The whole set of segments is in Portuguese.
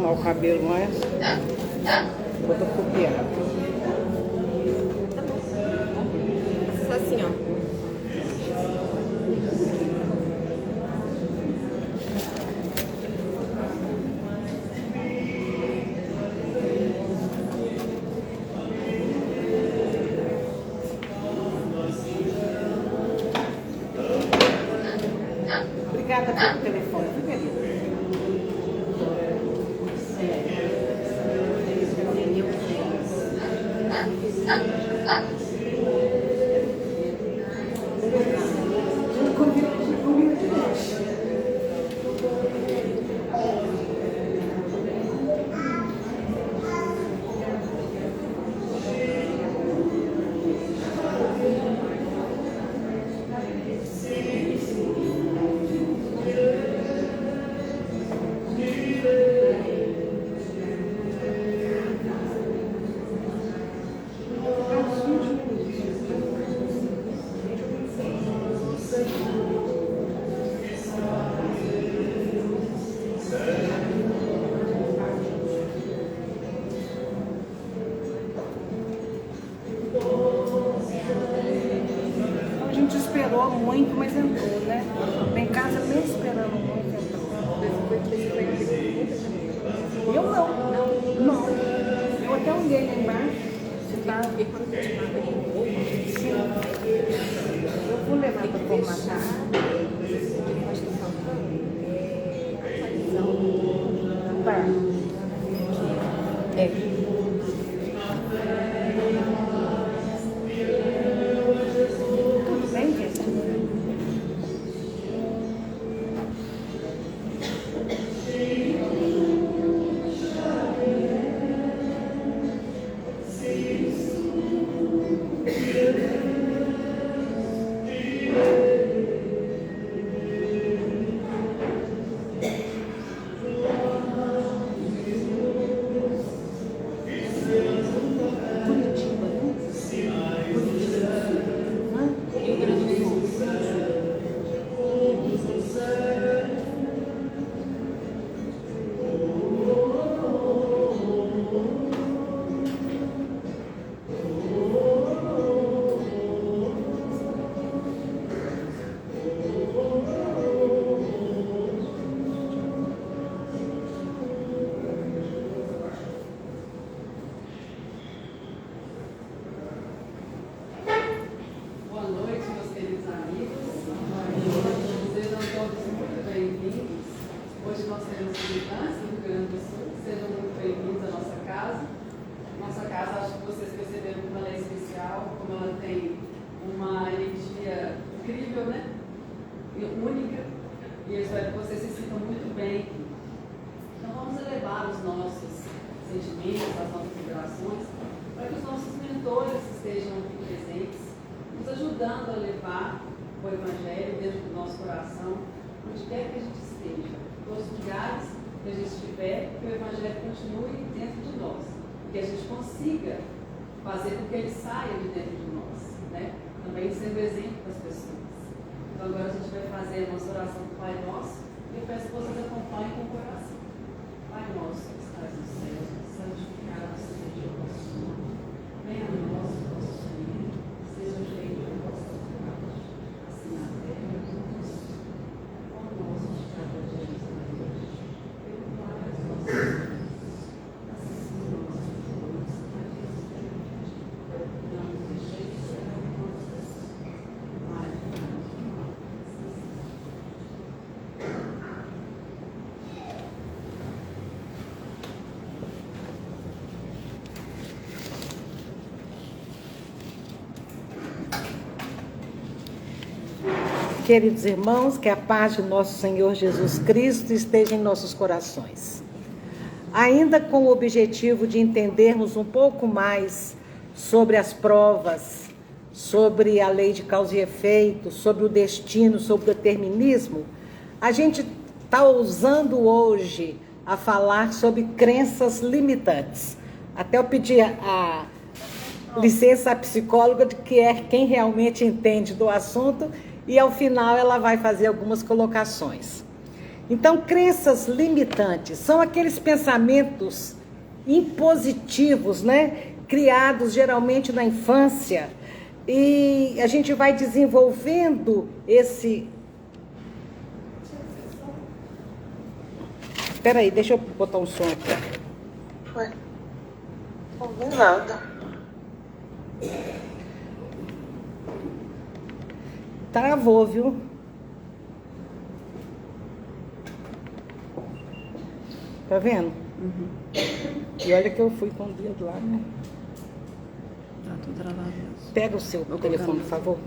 arrumar o cabelo, mas vou copiar. Só assim, ó. Obrigada pelo telefone, viu, querida? A gente esperou muito, mas entrou, né? Tem casa mesmo esperando muito, entrou. Eu não. Não. Eu até olhei lá embaixo. Sim. Eu vou levar para formatar. Tá. É. Tudo bem, Jéssica? Curitiba, né? Boa noite, meus queridos amigos. Sejam todos muito bem-vindos. Hoje nós temos visitantes do Rio Grande do Sul. Sejam muito bem-vindos à nossa casa. Nossa casa, acho que vocês perceberam como ela é especial, como ela tem uma energia incrível, né? E única. E eu espero que vocês se sintam muito bem aqui. Então vamos elevar os nossos sentimentos, as nossas vibrações, para que os nossos mentores estejam aqui presentes, nos ajudando a levar o Evangelho dentro do nosso coração, onde quer que a gente esteja, em todos os lugares que a gente estiver, que o Evangelho continue dentro de nós, que a gente consiga fazer com que ele saia de dentro de nós, né? Também sendo exemplo para as pessoas. Então agora a gente vai fazer a nossa oração do Pai Nosso, e eu peço que vocês acompanhem com o coração. Pai Nosso, que estás no céu, santificado seja o vosso nome. Venha a nós o vosso reino, seja feita a vossa vontade, assim na terra como no céu. O nosso de cada dia nos dai hoje. Perdoai as nossas ofensas, assim como nós perdoamos a quem nos tem ofendido. Não nos deixeis cair em tentação, mas livrai-nos do mal. Queridos irmãos, que a paz de nosso Senhor Jesus Cristo esteja em nossos corações. Ainda com o objetivo de entendermos um pouco mais sobre as provas, sobre a lei de causa e efeito, sobre o destino, sobre o determinismo, a gente está ousando hoje a falar sobre crenças limitantes. Até eu pedi a licença à psicóloga, que é quem realmente entende do assunto, e ao final ela vai fazer algumas colocações. Então, crenças limitantes são aqueles pensamentos impositivos, né? Criados geralmente na infância. E a gente vai desenvolvendo esse... Espera aí, deixa eu botar um som aqui. Ué, não ouvi nada. Travou, viu? Tá vendo? Uhum. E olha que eu fui com o dedo lá, né? Tá tudo travado mesmo. Pega o seu Vou telefone, colocar. por favor.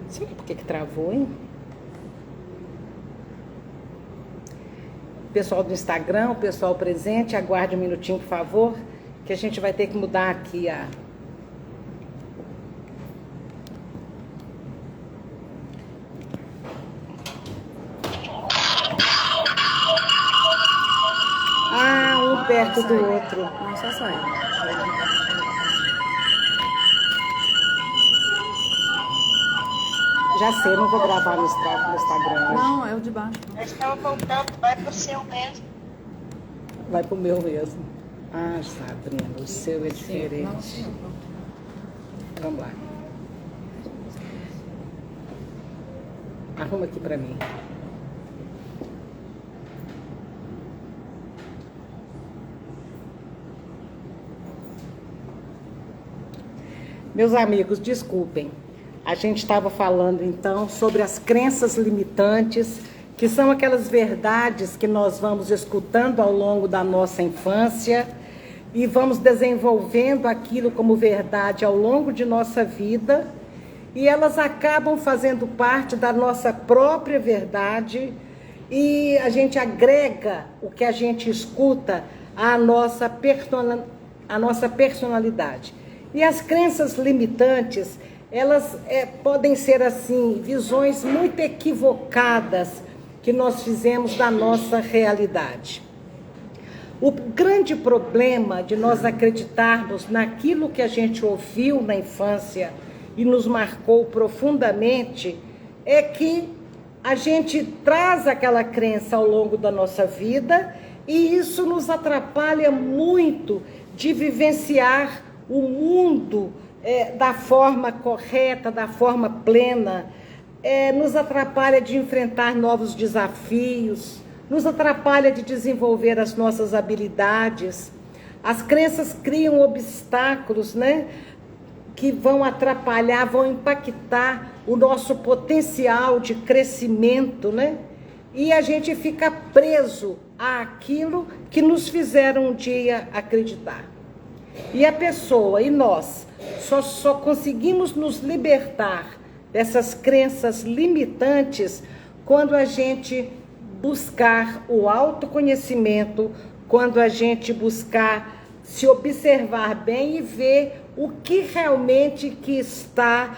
Sabe por que travou, hein? Pessoal do Instagram, o pessoal presente, aguarde um minutinho, por favor, que a gente vai ter que mudar aqui a... Um perto do outro. Não, só sai. Já sei, não vou gravar no Instagram hoje. Não, é o de baixo. Eu estava voltando, vai pro seu mesmo. Vai pro meu mesmo. Ah, Sabrina, o seu é Sim, diferente. não, sim, não. Vamos lá. Arruma aqui pra mim. Meus amigos, desculpem. A gente estava falando então sobre as crenças limitantes, que são aquelas verdades que nós vamos escutando ao longo da nossa infância e vamos desenvolvendo aquilo como verdade ao longo de nossa vida, e elas acabam fazendo parte da nossa própria verdade, e a gente agrega o que a gente escuta à nossa personalidade. E as crenças limitantes, elas podem ser, assim, visões muito equivocadas que nós fizemos da nossa realidade. O grande problema de nós acreditarmos naquilo que a gente ouviu na infância e nos marcou profundamente é que a gente traz aquela crença ao longo da nossa vida e isso nos atrapalha muito de vivenciar o mundo da forma correta, da forma plena, nos atrapalha de enfrentar novos desafios, nos atrapalha de desenvolver as nossas habilidades. As crenças criam obstáculos, né, que vão atrapalhar, vão impactar o nosso potencial de crescimento, né? E a gente fica preso àquilo que nos fizeram um dia acreditar. E a pessoa e nós só conseguimos nos libertar dessas crenças limitantes quando a gente buscar o autoconhecimento, quando a gente buscar se observar bem e ver o que realmente que está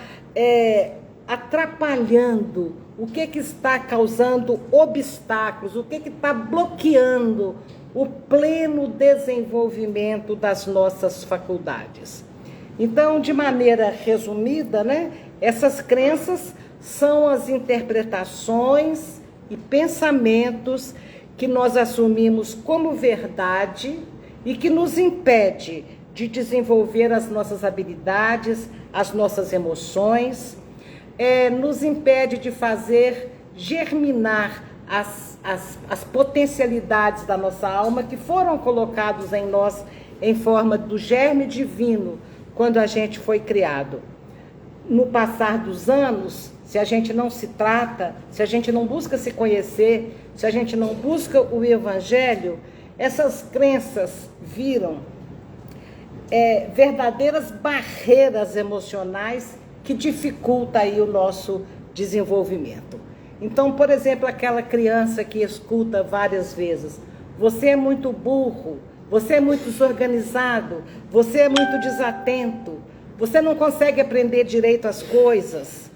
atrapalhando, o que está causando obstáculos, o que está bloqueando o pleno desenvolvimento das nossas faculdades. Então, de maneira resumida, né, essas crenças são as interpretações e pensamentos que nós assumimos como verdade e que nos impede de desenvolver as nossas habilidades, as nossas emoções, nos impede de fazer germinar as potencialidades da nossa alma que foram colocados em nós em forma do germe divino quando a gente foi criado. No passar dos anos, se a gente não se trata, se a gente não busca se conhecer, se a gente não busca o Evangelho, essas crenças viram verdadeiras barreiras emocionais que dificultam aí o nosso desenvolvimento. Então, por exemplo, aquela criança que escuta várias vezes: você é muito burro, você é muito desorganizado, você é muito desatento, você não consegue aprender direito as coisas.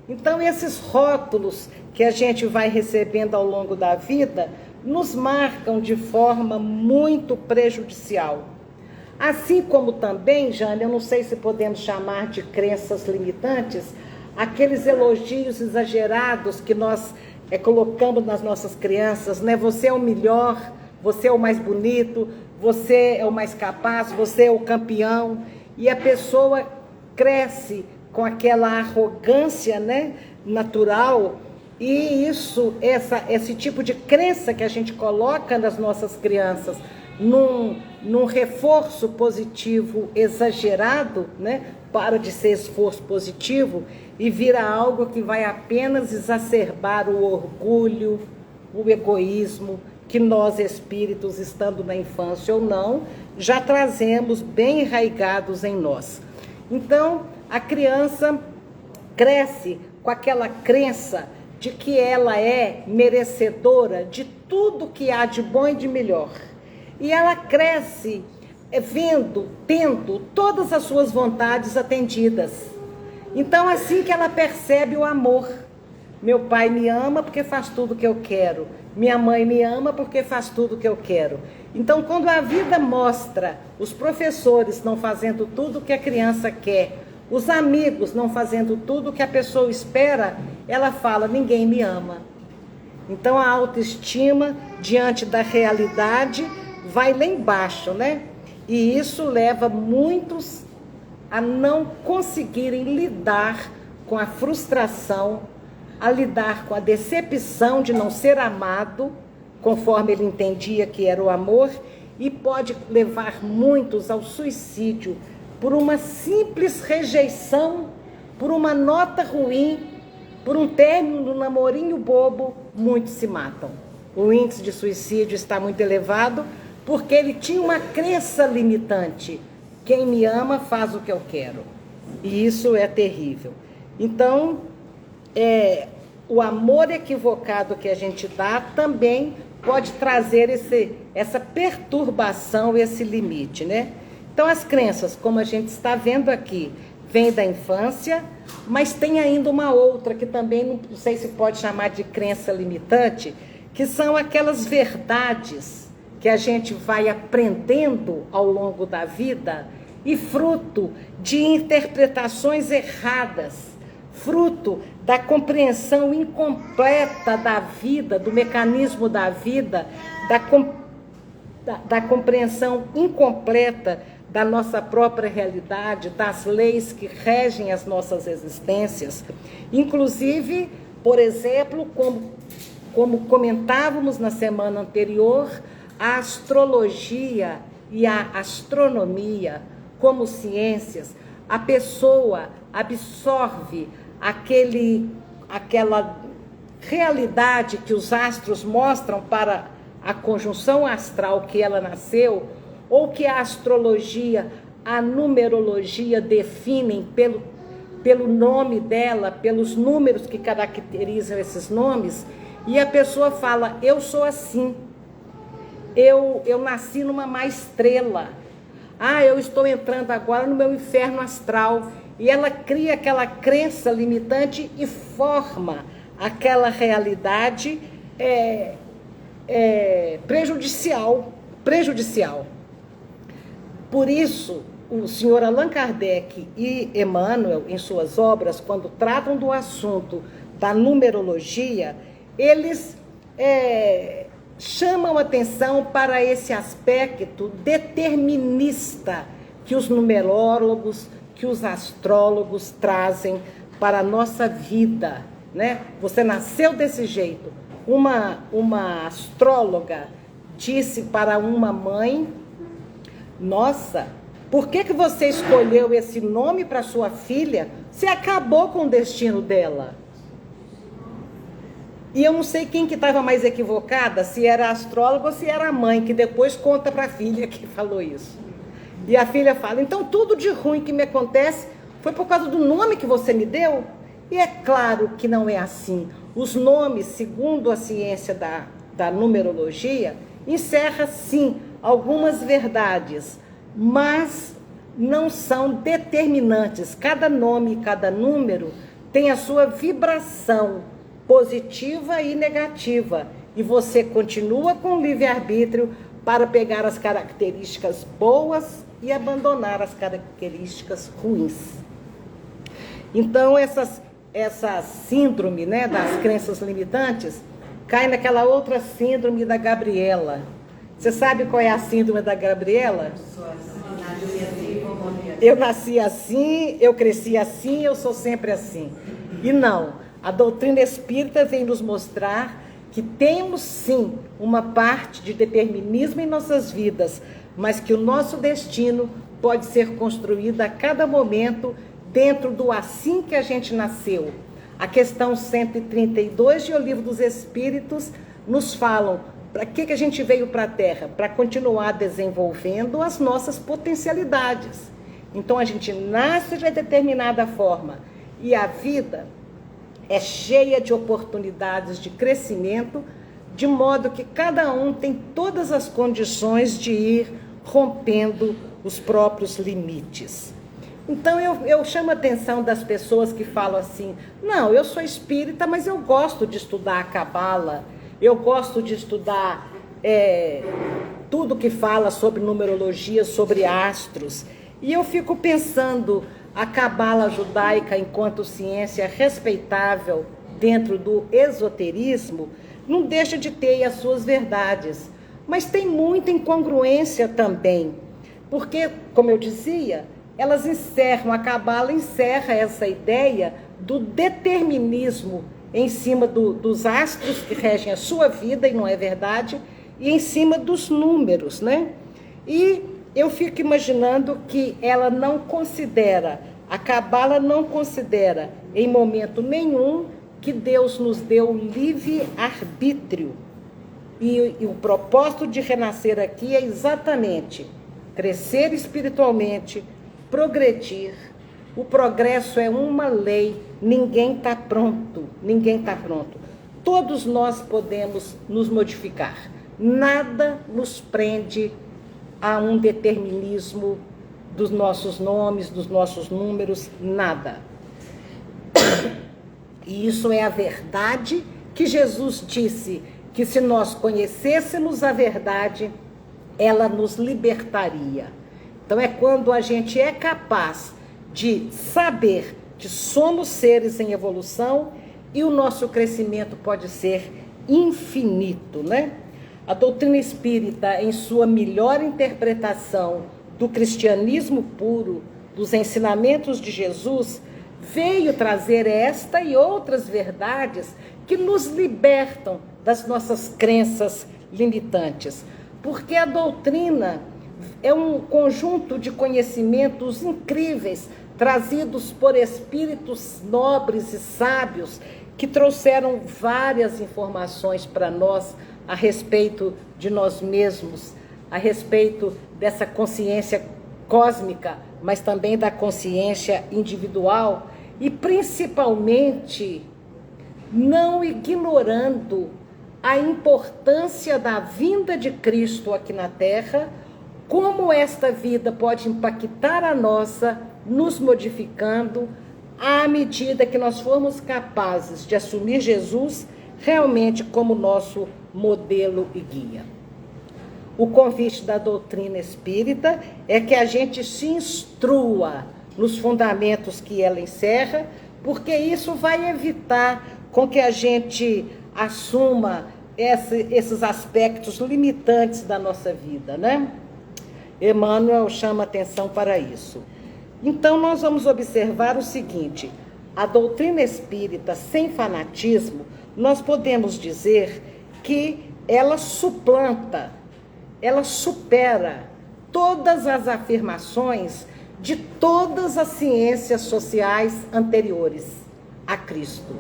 Então, esses rótulos que a gente vai recebendo ao longo da vida nos marcam de forma muito prejudicial. Assim como também, Jane, eu não sei se podemos chamar de crenças limitantes, aqueles elogios exagerados que nós colocamos nas nossas crianças, né? Você é o melhor, você é o mais bonito, você é o mais capaz, você é o campeão. E a pessoa cresce com aquela arrogância, né, natural. E esse tipo de crença que a gente coloca nas nossas crianças, num reforço positivo exagerado, né, para de ser esforço positivo e vira algo que vai apenas exacerbar o orgulho, o egoísmo, que nós espíritos, estando na infância ou não, já trazemos bem enraigados em nós. Então, a criança cresce com aquela crença de que ela é merecedora de tudo que há de bom e de melhor. E ela cresce tendo todas as suas vontades atendidas. Então, assim que ela percebe o amor. Meu pai me ama porque faz tudo o que eu quero. Minha mãe me ama porque faz tudo o que eu quero. Então, quando a vida mostra os professores não fazendo tudo o que a criança quer, os amigos não fazendo tudo o que a pessoa espera, ela fala, ninguém me ama. Então, a autoestima, diante da realidade, vai lá embaixo, né? E isso leva muitos a não conseguirem lidar com a frustração, a lidar com a decepção de não ser amado, conforme ele entendia que era o amor, e pode levar muitos ao suicídio por uma simples rejeição, por uma nota ruim, por um término do namorinho bobo, muitos se matam. O índice de suicídio está muito elevado porque ele tinha uma crença limitante. Quem me ama faz o que eu quero. E isso é terrível. Então, o amor equivocado que a gente dá também pode trazer essa perturbação, esse limite, né? Então, as crenças, como a gente está vendo aqui, vêm da infância, mas tem ainda uma outra que também não sei se pode chamar de crença limitante, que são aquelas verdades que a gente vai aprendendo ao longo da vida e fruto de interpretações erradas, fruto da compreensão incompleta da vida, do mecanismo da vida, da compreensão incompleta da nossa própria realidade, das leis que regem as nossas existências. Inclusive, por exemplo, como comentávamos na semana anterior, a astrologia e a astronomia como ciências, a pessoa absorve aquela realidade que os astros mostram para a conjunção astral que ela nasceu, ou que a astrologia, a numerologia definem pelo nome dela, pelos números que caracterizam esses nomes, e a pessoa fala, eu sou assim, eu nasci numa má estrela, eu estou entrando agora no meu inferno astral, e ela cria aquela crença limitante e forma aquela realidade prejudicial. Por isso, o senhor Allan Kardec e Emmanuel, em suas obras, quando tratam do assunto da numerologia, eles chamam atenção para esse aspecto determinista que os numerólogos, que os astrólogos trazem para a nossa vida, né? Você nasceu desse jeito. Uma astróloga disse para uma mãe, nossa, por que você escolheu esse nome para sua filha? Você acabou com o destino dela. E eu não sei quem que estava mais equivocada, se era a astróloga ou se era a mãe, que depois conta para a filha que falou isso. E a filha fala, então tudo de ruim que me acontece foi por causa do nome que você me deu? E é claro que não é assim. Os nomes, segundo a ciência da numerologia, encerra sim algumas verdades, mas não são determinantes. Cada nome e cada número tem a sua vibração positiva e negativa, e você continua com livre-arbítrio para pegar as características boas e abandonar as características ruins. Então, essa síndrome, né, das crenças limitantes, cai naquela outra síndrome da Gabriela. Você sabe qual é a síndrome da Gabriela? Eu nasci assim, eu cresci assim, eu sou sempre assim. E não, a doutrina espírita vem nos mostrar que temos sim uma parte de determinismo em nossas vidas, mas que o nosso destino pode ser construído a cada momento dentro do assim que a gente nasceu. A questão 132 de O Livro dos Espíritos nos falam para que a gente veio para a Terra? Para continuar desenvolvendo as nossas potencialidades. Então a gente nasce de determinada forma e a vida é cheia de oportunidades de crescimento, de modo que cada um tem todas as condições de ir rompendo os próprios limites. Então eu chamo a atenção das pessoas que falam assim, não, eu sou espírita, mas eu gosto de estudar a Cabala, eu gosto de estudar tudo que fala sobre numerologia, sobre astros. E eu fico pensando, a Cabala judaica, enquanto ciência respeitável dentro do esoterismo, não deixa de ter as suas verdades. Mas tem muita incongruência também. Porque, como eu dizia, elas encerram, a Cabala encerra essa ideia do determinismo em cima dos astros que regem a sua vida, e não é verdade, e em cima dos números, né? E eu fico imaginando que ela não considera, a Cabala não considera em momento nenhum que Deus nos deu livre-arbítrio. E o propósito de renascer aqui é exatamente crescer espiritualmente, progredir. O progresso é uma lei, ninguém está pronto, ninguém está pronto. Todos nós podemos nos modificar, nada nos prende a um determinismo dos nossos nomes, dos nossos números, nada. E isso é a verdade que Jesus disse, que se nós conhecêssemos a verdade, ela nos libertaria. Então é quando a gente é capaz de saber que somos seres em evolução e o nosso crescimento pode ser infinito, né? A doutrina espírita, em sua melhor interpretação do cristianismo puro, dos ensinamentos de Jesus, veio trazer esta e outras verdades que nos libertam das nossas crenças limitantes. Porque a doutrina é um conjunto de conhecimentos incríveis, trazidos por espíritos nobres e sábios, que trouxeram várias informações para nós a respeito de nós mesmos, a respeito dessa consciência cósmica, mas também da consciência individual e principalmente não ignorando a importância da vinda de Cristo aqui na Terra, como esta vida pode impactar a nossa, nos modificando à medida que nós formos capazes de assumir Jesus realmente como nosso modelo e guia. O convite da doutrina espírita é que a gente se instrua nos fundamentos que ela encerra, porque isso vai evitar com que a gente assuma esses aspectos limitantes da nossa vida, né? Emmanuel chama atenção para isso. Então, nós vamos observar o seguinte: a doutrina espírita, sem fanatismo, nós podemos dizer que ela suplanta, ela supera todas as afirmações de todas as ciências sociais anteriores a Cristo.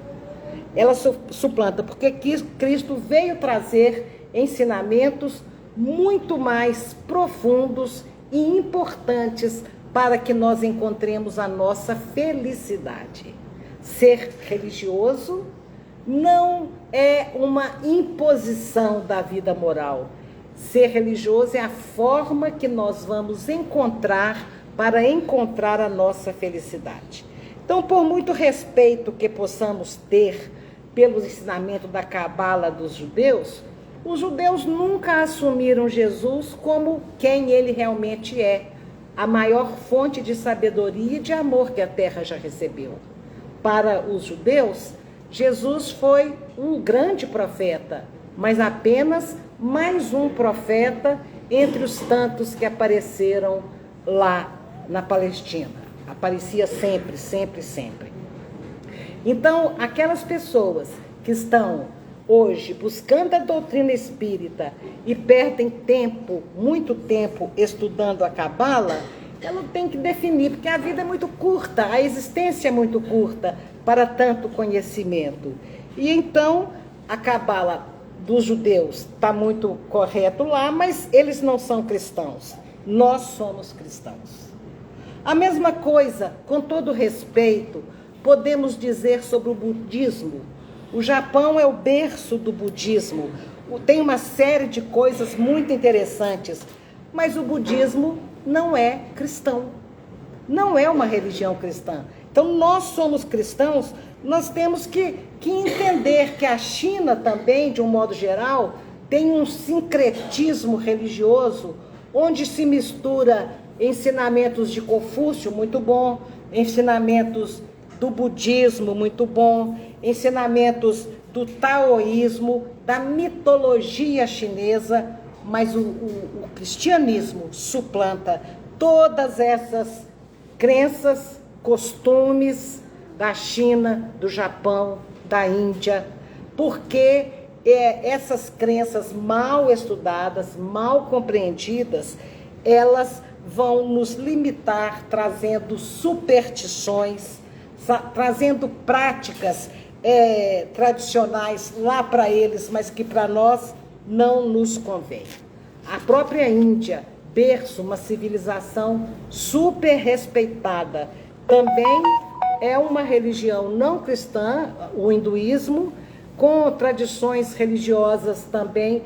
Ela suplanta, porque Cristo veio trazer ensinamentos muito mais profundos e importantes para que nós encontremos a nossa felicidade. Ser religioso não é uma imposição da vida moral. Ser religioso é a forma que nós vamos encontrar para encontrar a nossa felicidade. Então, por muito respeito que possamos ter pelo ensinamento da Cabala dos judeus, os judeus nunca assumiram Jesus como quem ele realmente é, a maior fonte de sabedoria e de amor que a terra já recebeu. para os judeus, Jesus foi um grande profeta, mas apenas mais um profeta entre os tantos que apareceram lá na Palestina. Aparecia sempre, sempre, sempre. Então, aquelas pessoas que estão hoje buscando a doutrina espírita e perdem tempo, muito tempo, estudando a Cabala, ela tem que definir, porque a vida é muito curta, a existência é muito curta para tanto conhecimento. E então, a Cabala dos judeus está muito correto lá, mas eles não são cristãos. Nós somos cristãos. A mesma coisa, com todo respeito, podemos dizer sobre o budismo. O Japão é o berço do budismo. Tem uma série de coisas muito interessantes, mas o budismo não é cristão. Não é uma religião cristã. Então, nós somos cristãos, nós temos que entender que a China também, de um modo geral, tem um sincretismo religioso, onde se mistura ensinamentos de Confúcio, muito bom, ensinamentos do budismo, muito bom, ensinamentos do taoísmo, da mitologia chinesa, mas o cristianismo suplanta todas essas crenças, costumes da China, do Japão, da Índia, porque essas crenças mal estudadas, mal compreendidas, elas vão nos limitar, trazendo superstições, trazendo práticas tradicionais lá para eles, mas que para nós não nos convém. A própria Índia, berço, uma civilização super respeitada, também é uma religião não cristã, o hinduísmo, com tradições religiosas também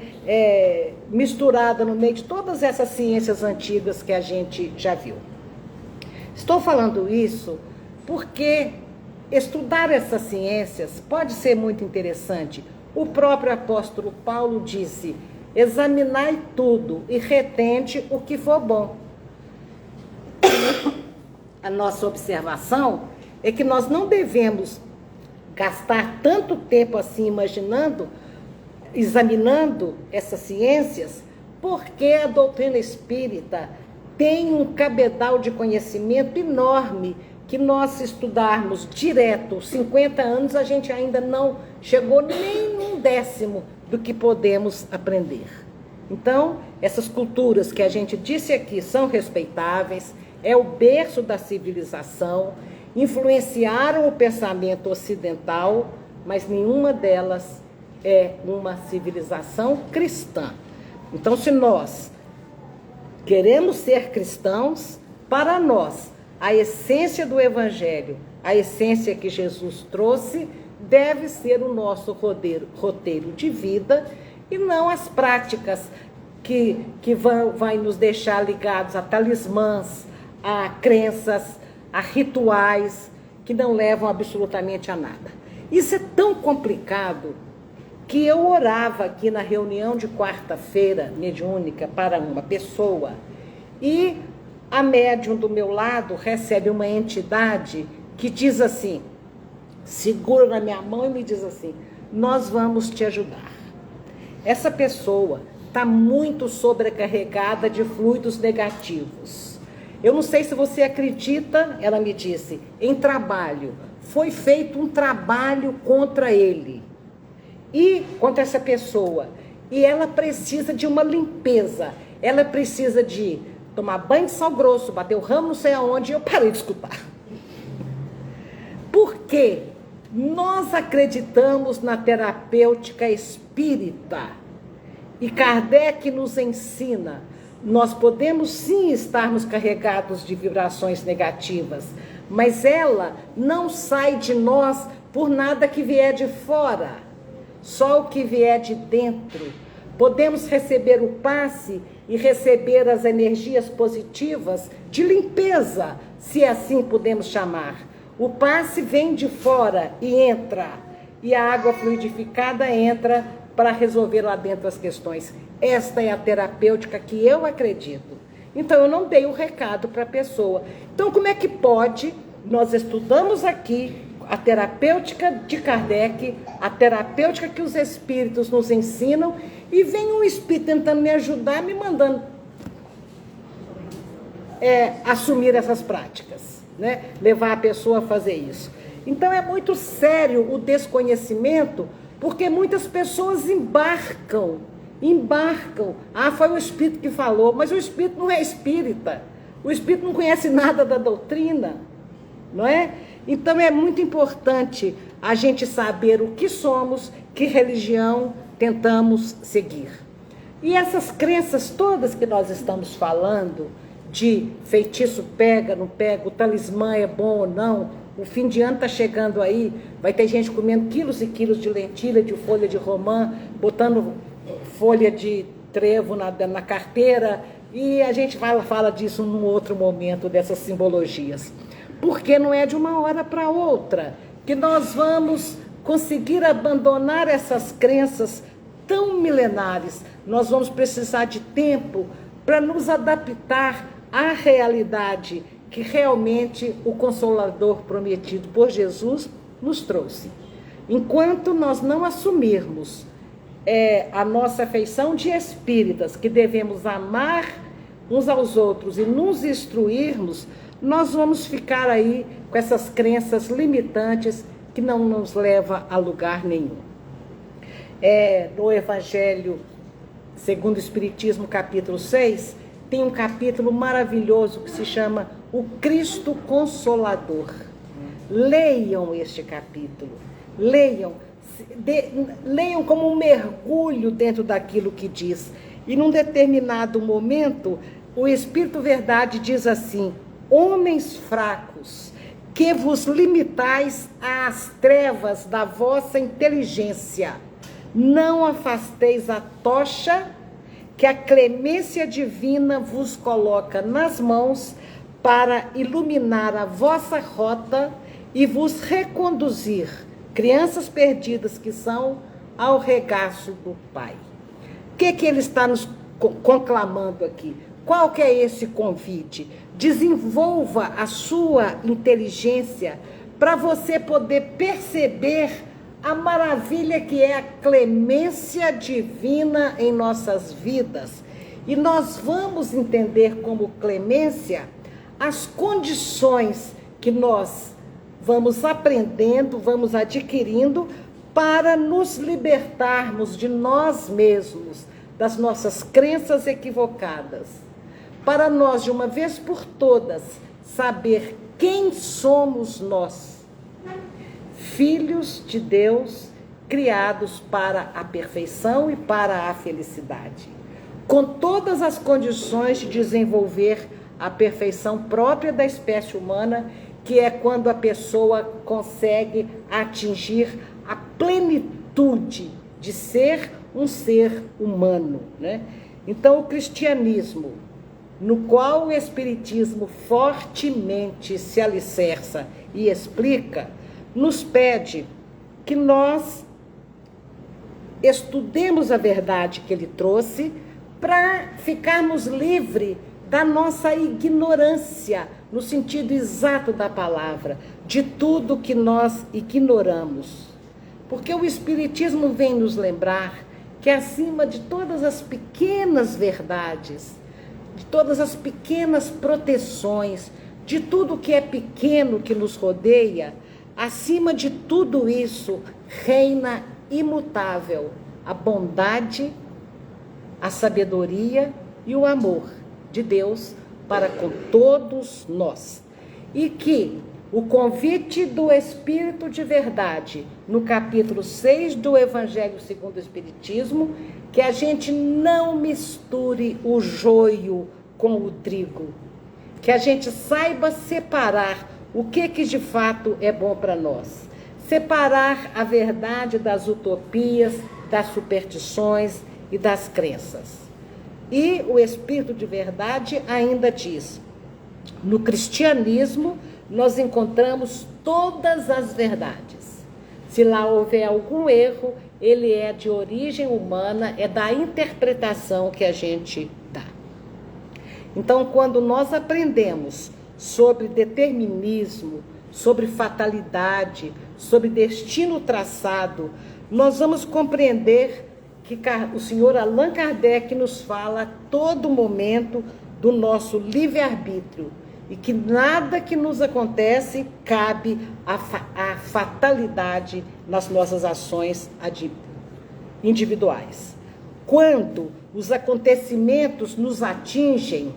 misturada no meio de todas essas ciências antigas que a gente já viu. Estou falando isso porque estudar essas ciências pode ser muito interessante. O próprio apóstolo Paulo disse: examinai tudo e retente o que for bom. A nossa observação é que nós não devemos gastar tanto tempo assim examinando essas ciências, porque a doutrina espírita tem um cabedal de conhecimento enorme, que nós, se estudarmos direto 50 anos, a gente ainda não chegou nem num décimo do que podemos aprender. Então, essas culturas que a gente disse aqui são respeitáveis, é o berço da civilização, influenciaram o pensamento ocidental, mas nenhuma delas é uma civilização cristã. Então, se nós queremos ser cristãos, para nós, a essência do Evangelho, a essência que Jesus trouxe, deve ser o nosso roteiro de vida e não as práticas que vai nos deixar ligados a talismãs, a crenças, a rituais que não levam absolutamente a nada. Isso é tão complicado que eu orava aqui na reunião de quarta-feira mediúnica para uma pessoa e a médium do meu lado recebe uma entidade que diz assim, segura na minha mão e me diz assim: nós vamos te ajudar. Essa pessoa está muito sobrecarregada de fluidos negativos. Eu não sei se você acredita, ela me disse, em trabalho. Foi feito um trabalho contra ele e contra essa pessoa. E ela precisa de uma limpeza. Ela precisa de tomar banho de sal grosso, bater o ramo não sei aonde, e eu parei de escutar. Porque nós acreditamos na terapêutica espírita. E Kardec nos ensina, nós podemos sim estarmos carregados de vibrações negativas, mas ela não sai de nós por nada que vier de fora, só o que vier de dentro. Podemos receber o passe e receber as energias positivas de limpeza, se assim podemos chamar. O passe vem de fora e entra, e a água fluidificada entra para resolver lá dentro as questões. Esta é a terapêutica que eu acredito. Então, eu não dei o recado para a pessoa. Então, como é que pode? Nós estudamos aqui, a terapêutica de Kardec, a terapêutica que os espíritos nos ensinam, e vem um espírito tentando me ajudar, me mandando assumir essas práticas, né? Levar a pessoa a fazer isso. Então é muito sério o desconhecimento, porque muitas pessoas embarcam. Ah, foi o espírito que falou, mas o espírito não é espírita. O espírito não conhece nada da doutrina, não é? Então é muito importante a gente saber o que somos, que religião tentamos seguir. E essas crenças todas que nós estamos falando, de feitiço pega, não pega, o talismã é bom ou não, o fim de ano está chegando aí, vai ter gente comendo quilos e quilos de lentilha, de folha de romã, botando folha de trevo na carteira, e a gente fala disso num outro momento, dessas simbologias. Porque não é de uma hora para outra que nós vamos conseguir abandonar essas crenças tão milenares. Nós vamos precisar de tempo para nos adaptar à realidade que realmente o Consolador prometido por Jesus nos trouxe. Enquanto nós não assumirmos a nossa feição de espíritas, que devemos amar uns aos outros e nos instruirmos, nós vamos ficar aí com essas crenças limitantes que não nos levam a lugar nenhum. No Evangelho segundo o Espiritismo, capítulo 6, tem um capítulo maravilhoso que se chama O Cristo Consolador. Leiam este capítulo, leiam como um mergulho dentro daquilo que diz. E num determinado momento, o Espírito Verdade diz assim: homens fracos, que vos limitais às trevas da vossa inteligência, não afasteis a tocha que a clemência divina vos coloca nas mãos para iluminar a vossa rota e vos reconduzir, crianças perdidas que são, ao regaço do Pai. O que ele está nos conclamando aqui? Qual que é esse convite? Desenvolva a sua inteligência para você poder perceber a maravilha que é a clemência divina em nossas vidas. E nós vamos entender como clemência as condições que nós vamos aprendendo, vamos adquirindo para nos libertarmos de nós mesmos, das nossas crenças equivocadas. Para nós, de uma vez por todas, saber quem somos nós. Filhos de Deus, criados para a perfeição e para a felicidade, com todas as condições de desenvolver a perfeição própria da espécie humana, que é quando a pessoa consegue atingir a plenitude de ser um ser humano, né? Então, o cristianismo, no qual o espiritismo fortemente se alicerça e explica, nos pede que nós estudemos a verdade que ele trouxe para ficarmos livres da nossa ignorância, no sentido exato da palavra, de tudo que nós ignoramos. Porque o Espiritismo vem nos lembrar que acima de todas as pequenas verdades, de todas as pequenas proteções, de tudo que é pequeno que nos rodeia, acima de tudo isso, reina imutável a bondade, a sabedoria e o amor de Deus para com todos nós. E que o convite do Espírito de Verdade, no capítulo 6 do Evangelho segundo o Espiritismo, que a gente não misture o joio com o trigo, que a gente saiba separar o que de fato é bom para nós. Separar a verdade das utopias, das superstições e das crenças. E o Espírito de Verdade ainda diz: no cristianismo nós encontramos todas as verdades. Se lá houver algum erro, ele é de origem humana, é da interpretação que a gente dá. Então, quando nós aprendemos sobre determinismo, sobre fatalidade, sobre destino traçado, nós vamos compreender que o senhor Allan Kardec nos fala a todo momento do nosso livre-arbítrio e que nada que nos acontece cabe à fatalidade nas nossas ações individuais. Quando os acontecimentos nos atingem,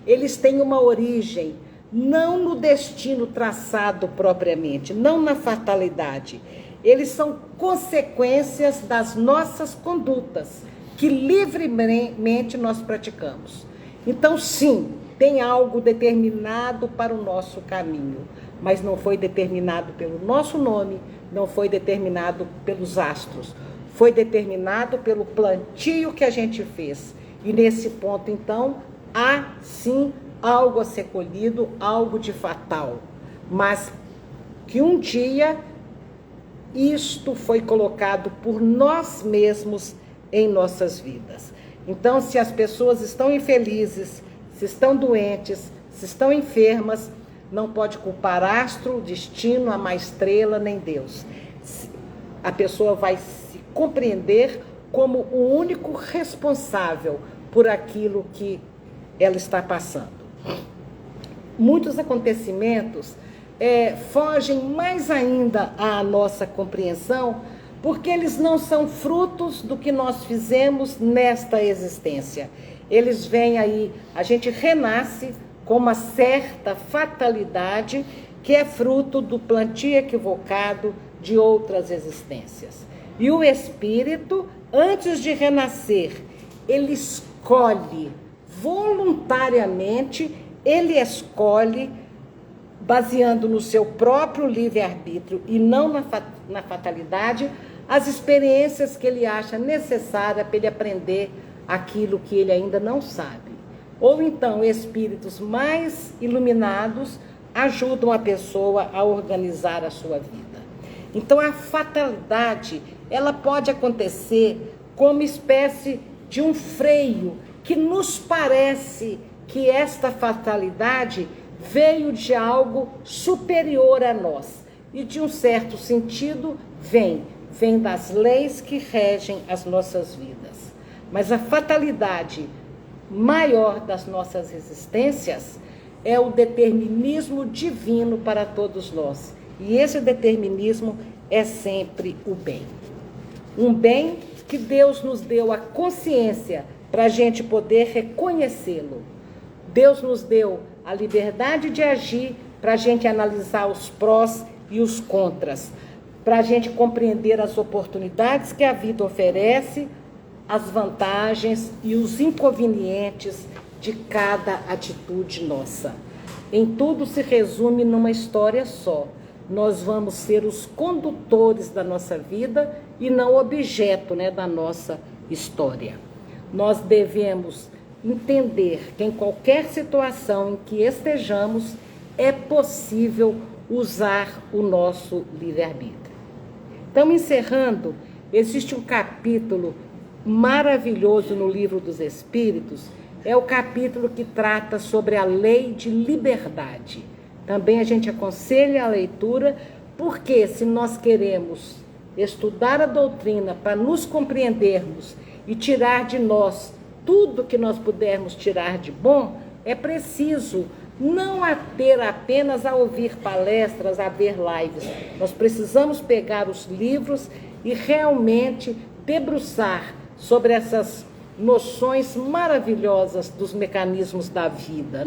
eles têm uma origem não no destino traçado propriamente, não na fatalidade. Eles são consequências das nossas condutas, que livremente nós praticamos. Então, sim, tem algo determinado para o nosso caminho, mas não foi determinado pelo nosso nome, não foi determinado pelos astros, foi determinado pelo plantio que a gente fez. E nesse ponto, então, há sim algo a ser colhido, algo de fatal, mas que um dia isto foi colocado por nós mesmos em nossas vidas. Então, se as pessoas estão infelizes, se estão doentes, se estão enfermas, não pode culpar astro, destino, a má estrela, nem Deus. A pessoa vai se compreender como o único responsável por aquilo que ela está passando. Muitos acontecimentos fogem mais ainda à nossa compreensão, porque eles não são frutos do que nós fizemos nesta existência. Eles vêm aí, a gente renasce com uma certa fatalidade que é fruto do plantio equivocado de outras existências. E o espírito, antes de renascer, ele escolhe voluntariamente, ele escolhe, baseando no seu próprio livre-arbítrio e não na fatalidade, as experiências que ele acha necessária para ele aprender aquilo que ele ainda não sabe. Ou então, espíritos mais iluminados ajudam a pessoa a organizar a sua vida. Então, a fatalidade, ela pode acontecer como espécie de um freio, que nos parece que esta fatalidade veio de algo superior a nós. E, de um certo sentido, vem das leis que regem as nossas vidas. Mas a fatalidade maior das nossas existências é o determinismo divino para todos nós. E esse determinismo é sempre o bem. Um bem que Deus nos deu a consciência para a gente poder reconhecê-lo. Deus nos deu a liberdade de agir para a gente analisar os prós e os contras, para a gente compreender as oportunidades que a vida oferece, as vantagens e os inconvenientes de cada atitude nossa. Em tudo se resume numa história só. Nós vamos ser os condutores da nossa vida e não o objeto, da nossa história. Nós devemos entender que em qualquer situação em que estejamos, é possível usar o nosso livre-arbítrio. Então, encerrando, existe um capítulo maravilhoso no Livro dos Espíritos, é o capítulo que trata sobre a lei de liberdade. Também a gente aconselha a leitura, porque se nós queremos estudar a doutrina para nos compreendermos e tirar de nós tudo que nós pudermos tirar de bom, é preciso não ter apenas a ouvir palestras, a ver lives. Nós precisamos pegar os livros e realmente debruçar sobre essas noções maravilhosas dos mecanismos da vida,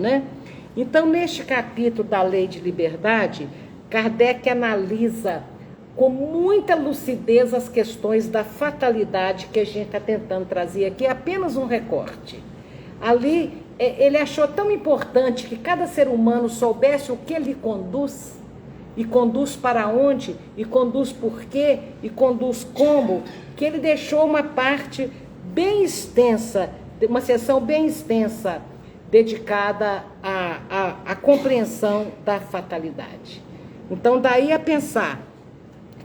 Então, neste capítulo da Lei de Liberdade, Kardec analisa com muita lucidez as questões da fatalidade que a gente está tentando trazer aqui, apenas um recorte. Ali, ele achou tão importante que cada ser humano soubesse o que lhe conduz, e conduz para onde, e conduz por quê, e conduz como, que ele deixou uma parte bem extensa, uma seção bem extensa, dedicada à compreensão da fatalidade. Então, daí a pensar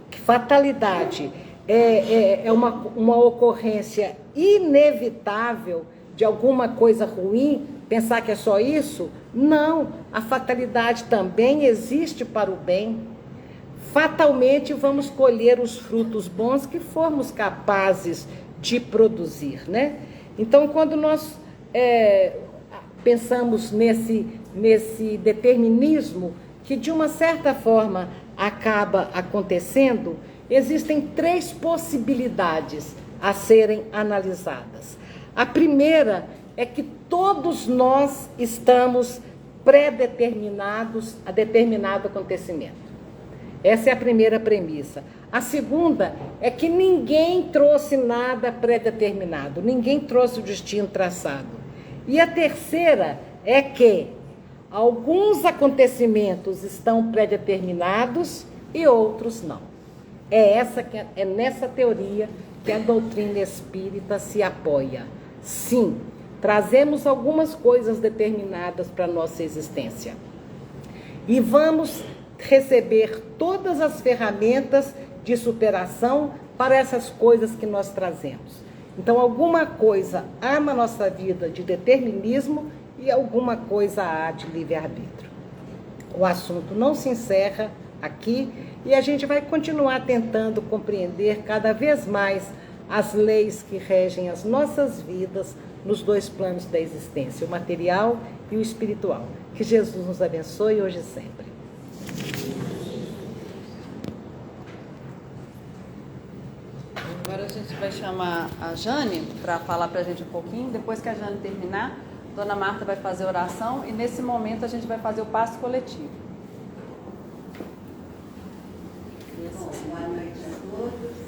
que fatalidade é uma ocorrência inevitável de alguma coisa ruim Pensar que é só isso? Não, a fatalidade também existe para o bem. Fatalmente vamos colher os frutos bons que formos capazes de produzir, né? Então, quando nós pensamos nesse determinismo que, de uma certa forma, acaba acontecendo, existem 3 possibilidades a serem analisadas. A primeira é que todos nós estamos predeterminados a determinado acontecimento. Essa é a primeira premissa. A segunda é que ninguém trouxe nada predeterminado, ninguém trouxe o destino traçado. E a terceira é que alguns acontecimentos estão predeterminados e outros não. É nessa teoria que a doutrina espírita se apoia. Sim, trazemos algumas coisas determinadas para a nossa existência. E vamos receber todas as ferramentas de superação para essas coisas que nós trazemos. Então, alguma coisa há na nossa vida de determinismo e alguma coisa há de livre-arbítrio. O assunto não se encerra aqui e a gente vai continuar tentando compreender cada vez mais as leis que regem as nossas vidas nos 2 planos da existência, o material e o espiritual. Que Jesus nos abençoe hoje e sempre. Agora a gente vai chamar a Jane para falar para a gente um pouquinho. Depois que a Jane terminar, a Dona Marta vai fazer a oração e nesse momento a gente vai fazer o passo coletivo. Boa noite a todos.